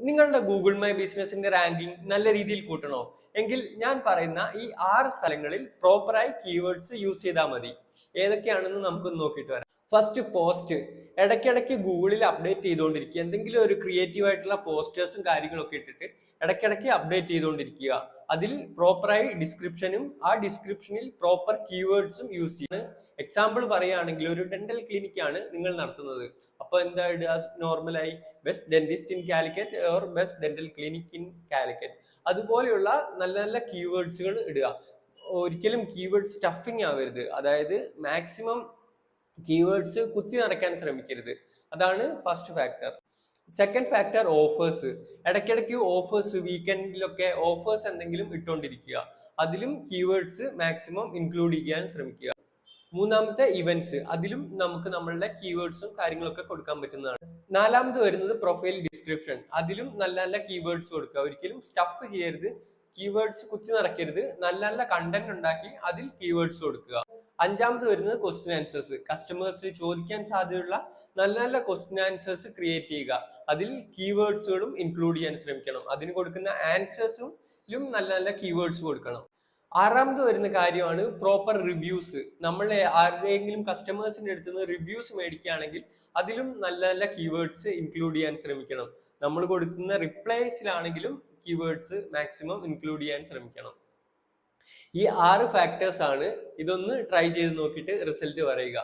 നിങ്ങളുടെ Google my ബിസിനസിന്റെ ranking നല്ല രീതിയിൽ കൂട്ടണോ എങ്കിൽ ഞാൻ പറയുന്ന ഈ 6 സ്ഥലങ്ങളിൽ പ്രോപ്പറായി കീവേഡ്സ് യൂസ് ചെയ്താൽ മതി. ഏതൊക്കെയാണെന്ന് നമുക്ക് നോക്കിയിട്ട് വരാം. First, post. ഇടയ്ക്കിടയ്ക്ക് ഗൂഗിളിൽ അപ്ഡേറ്റ് ചെയ്തുകൊണ്ടിരിക്കുക. എന്തെങ്കിലും ഒരു ക്രിയേറ്റീവ് ആയിട്ടുള്ള പോസ്റ്റേഴ്സും കാര്യങ്ങളൊക്കെ ഇട്ടിട്ട് ഇടയ്ക്കിടയ്ക്ക് അപ്ഡേറ്റ് ചെയ്തുകൊണ്ടിരിക്കുക. അതിൽ പ്രോപ്പറായി ഡിസ്ക്രിപ്ഷനും ആ ഡിസ്ക്രിപ്ഷനിൽ പ്രോപ്പർ കീവേഡ്സും യൂസ് ചെയ്യുന്നത്. എക്സാമ്പിൾ പറയുകയാണെങ്കിൽ ഒരു ഡെന്റൽ ക്ലിനിക് ആണ് നിങ്ങൾ നടത്തുന്നത്. അപ്പോൾ എന്താ ഇടുക? നോർമലായി best dentist in Calicut or best dental clinic in Calicut. അതുപോലെയുള്ള നല്ല നല്ല കീവേഡ്സുകൾ ഇടുക. ഒരിക്കലും കീവേഡ് സ്റ്റഫിങ് ആവരുത്. അതായത് മാക്സിമം കീവേഡ്സ് കുത്തി നിറയ്ക്കാൻ ശ്രമിക്കരുത്. അതാണ് first factor. Second factor, offers. ഇടയ്ക്കിടയ്ക്ക് ഓഫേഴ്സ്, വീക്കെൻഡിലൊക്കെ ഓഫേഴ്സ് എന്തെങ്കിലും ഇട്ടുകൊണ്ടിരിക്കുക. അതിലും കീവേഡ്സ് മാക്സിമം ഇൻക്ലൂഡ് ചെയ്യാൻ ശ്രമിക്കുക. മൂന്നാമത്തെ, ഇവന്റ്സ്. അതിലും നമുക്ക് നമ്മളുടെ കീവേഡ്സും കാര്യങ്ങളൊക്കെ കൊടുക്കാൻ പറ്റുന്നതാണ്. നാലാമത് വരുന്നത് പ്രൊഫൈൽ ഡിസ്ക്രിപ്ഷൻ. അതിലും നല്ല നല്ല കീവേഡ്സ് കൊടുക്കുക. ഒരിക്കലും സ്റ്റഫ് ചെയ്യരുത്, കീവേഡ്സ് കുത്തി നിറയ്ക്കരുത്. നല്ല നല്ല കണ്ടന്റ് ഉണ്ടാക്കി അതിൽ കീവേഡ്സ് കൊടുക്കുക. അഞ്ചാമത് വരുന്നത് ക്വസ്റ്റ്യൻ ആൻസേഴ്സ്. കസ്റ്റമേഴ്സ് ചോദിക്കാൻ സാധ്യതയുള്ള നല്ല നല്ല ക്വസ്റ്റ്യൻ ആൻസേഴ്സ് ക്രിയേറ്റ് ചെയ്യുക. അതിൽ കീവേഡ്സുകളും ഇൻക്ലൂഡ് ചെയ്യാൻ ശ്രമിക്കണം. അതിന് കൊടുക്കുന്ന ആൻസേഴ്സും നല്ല നല്ല കീവേഡ്സ് കൊടുക്കണം. ആറാമത് വരുന്ന കാര്യമാണ് പ്രോപ്പർ റിവ്യൂസ്. നമ്മൾ ആരുടെയെങ്കിലും കസ്റ്റമേഴ്സിന്റെ അടുത്ത് നിന്ന് റിവ്യൂസ് മേടിക്കുകയാണെങ്കിൽ അതിലും നല്ല നല്ല കീവേഡ്സ് ഇൻക്ലൂഡ് ചെയ്യാൻ ശ്രമിക്കണം. നമ്മൾ കൊടുക്കുന്ന റിപ്ലൈസിലാണെങ്കിലും കീവേഡ്സ് മാക്സിമം ഇൻക്ലൂഡ് ചെയ്യാൻ ശ്രമിക്കണം. ഈ 6 ഫാക്ടേഴ്സ് ആണ്. ഇതൊന്ന് ട്രൈ ചെയ്ത് നോക്കിയിട്ട് റിസൾട്ട് പറയുക.